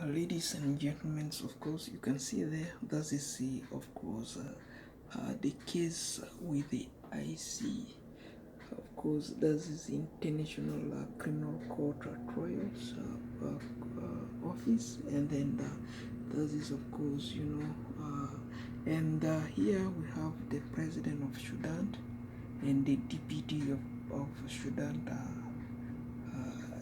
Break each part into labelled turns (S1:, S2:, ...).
S1: Ladies and gentlemen, of course, you can see there, that is the, the case with the IC. Of course, that is the International Criminal Court Trials Office, and then that is, of course, and here we have the President of Sudan and the Deputy of Sudan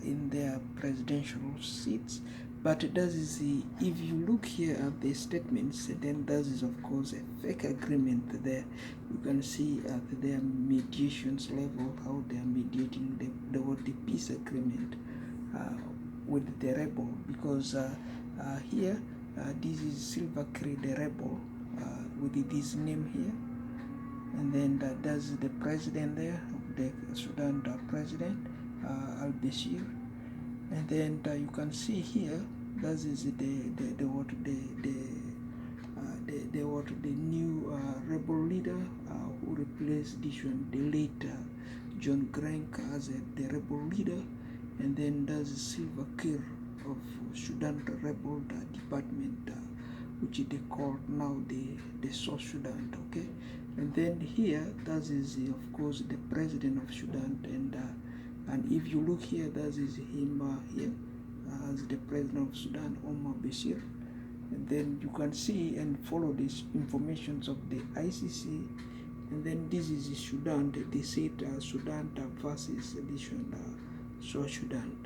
S1: in their presidential seats. But that is the, if you look here at the statements, then that is of course a fake agreement there. You can see at their mediations level how they are mediating the peace agreement with the rebel, because here this is SilverKiir, the rebel, with this name here, and then that's the president there, the Sudan president, Al-Bashir. And then you can see here that is the new rebel leader who replaced this one, the late John Grank as the rebel leader, and then that's SilverKiir of Sudan, the rebel department, which they call now the South Sudan. Okay, and then here that is of course the president of Sudan, and if you look here, that is him here as the president of Sudan, Omar Bashir. And then you can see and follow these informations of the ICC. And then this is Sudan. They said Sudan versus edition South Sudan.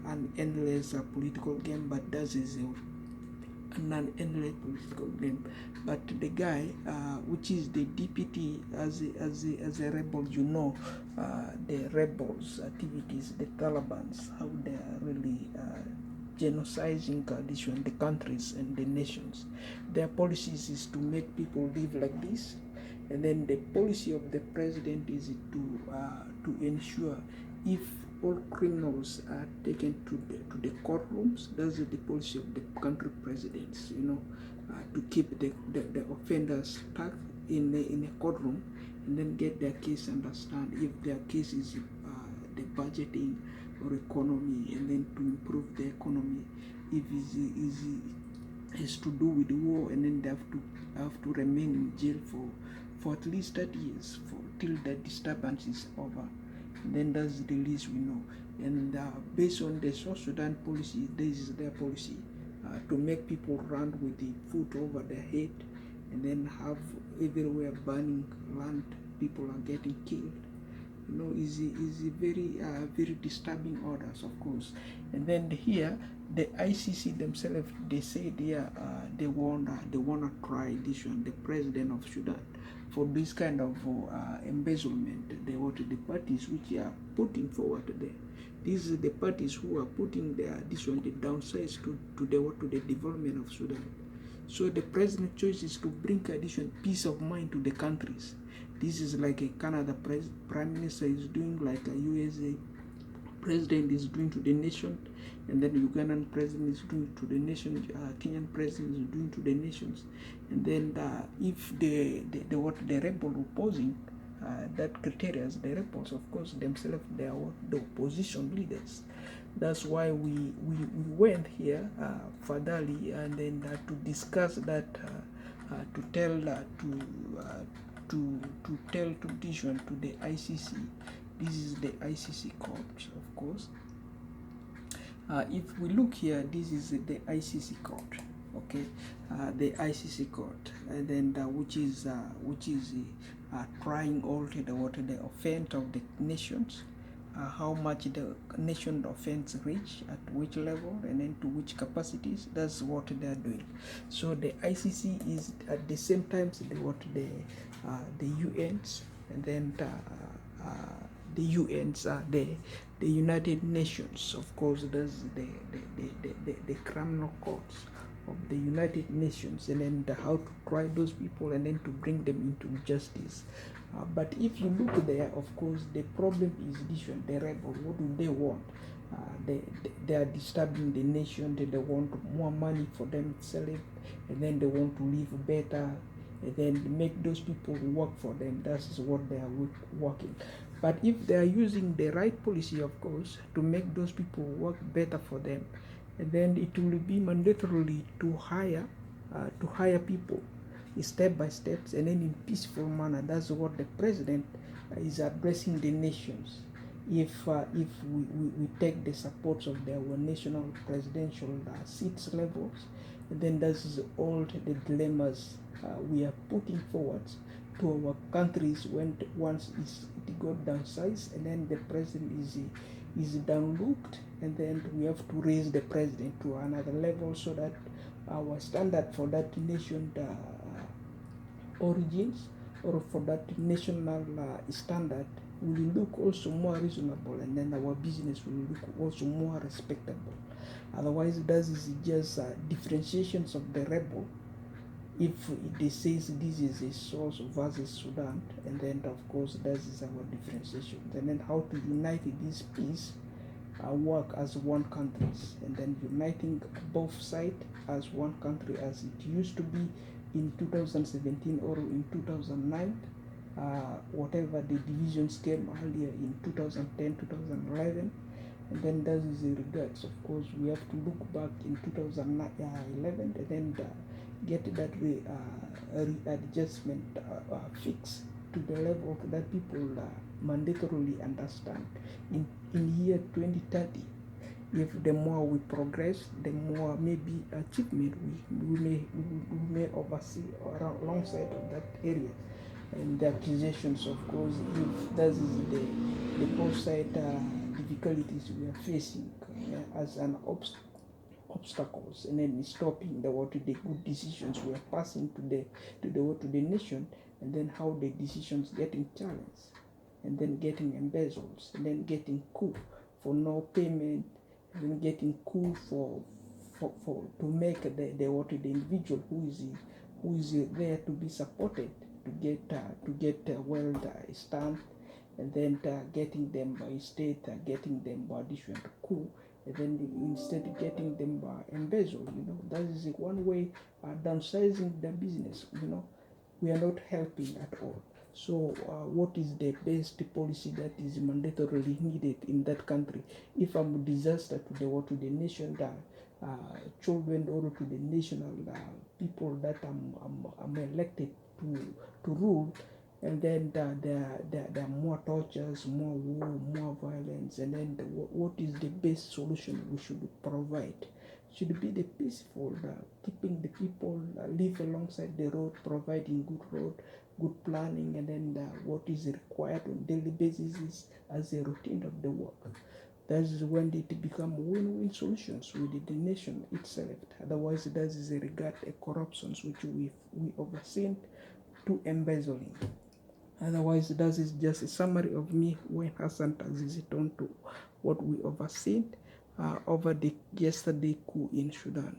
S1: An endless political game, but that is an endless political game. But the guy, which is the deputy as a rebel, the rebels' activities, the Taliban's, how they are really genociding the countries and the nations. Their policies is to make people live like this, and then the policy of the president is to ensure if all criminals are taken to the courtrooms. That's the policy of the country presidents, to keep the offenders stuck in a courtroom, and then get their case understand if their case is the budgeting or economy, and then to improve the economy. If it is to do with the war, and then they have to remain in jail for at least 30 years till the disturbance is over. Then that's the least we know. And based on the South Sudan policy, this is their policy, to make people run with the foot over their head, and then have everywhere burning land, people are getting killed. Is very disturbing orders, of course. And then here, the ICC themselves, they say they wanna try this one, the president of Sudan, for this kind of embezzlement. They want the parties which are putting forward there. These are the parties who are putting the downsides to the development of Sudan. So the president's choice is to bring additional peace of mind to the countries. This is like a Canada prime minister is doing, like a USA president is doing to the nation, and then Ugandan president is doing to the nation, Kenyan president is doing to the nations. And then if the rebel opposing that criteria, the rebels, of course, themselves, they are the opposition leaders. That's why we went here furtherly, and then to discuss that, to tell to the ICC. This is the ICC court, of course. If we look here, this is the ICC court. Okay, the ICC court, and then which is trying all the offense of the nations, how much the nation offense reach, at which level, and then to which capacities. That's what they are doing. So the ICC is at the same time the UNs, and then the UNs are the United Nations. Of course, that's the criminal courts of the United Nations, and then how to try those people and then to bring them into justice. But if you look there, of course, the problem is this one, the rebel. What do they want? They are disturbing the nation. They want more money for themselves, and then they want to live better, and then make those people work for them. That's what they are working. But if they are using the right policy, of course, to make those people work better for them, and then it will be mandatorily to hire people step by steps, and then in peaceful manner. That's what the president is addressing the nations. If we take the supports of our national presidential seats levels, then that is all the dilemmas we are putting forward to our countries when once it got downsized, and then the president is downlooked, and then we have to raise the president to another level so that our standard for that nation origins, or for that national standard, will look also more reasonable, and then our business will look also more respectable. Otherwise, that is just differentiations of the rebel. If they says this is a source versus Sudan, and then of course that is our differentiation, and then how to unite this peace, work as one country, and then uniting both sides as one country as it used to be in 2017 or in 2009, whatever the divisions came earlier in 2010, 2011, and then that is the regards. Of course, we have to look back in 2011 and then get that readjustment fix to the level that people mandatorily understand. In year 2030, if the more we progress, the more maybe achievement we may oversee alongside of that area. And the accusations, of course, if that is the both side difficulties we are facing as an obstacles, and then stopping the good decisions we are passing to the nation, and then how the decisions getting challenged, and then getting embezzles, and then getting coup for no payment, and then getting coup for to make the individual who is there to be supported to get well stand, and then getting them instead getting them different coup, and then instead getting them embezzle. That is one way downsizing the business. We are not helping at all. So what is the best policy that is mandatorily needed in that country? If I'm a disaster to the nation, children, or to the national people that I'm elected to rule, and then there are more tortures, more war, more violence, and then what is the best solution we should provide? Should be the peaceful, keeping the people live alongside the road, providing good road, good planning, and then what is required on daily basis as a routine of the work. That is when it become win-win solutions with the nation itself. Otherwise, that is regard a corruptions which we overseen to embezzling. Otherwise, that is just a summary of me when Hassan is on to what we overseen over the yesterday coup in Sudan.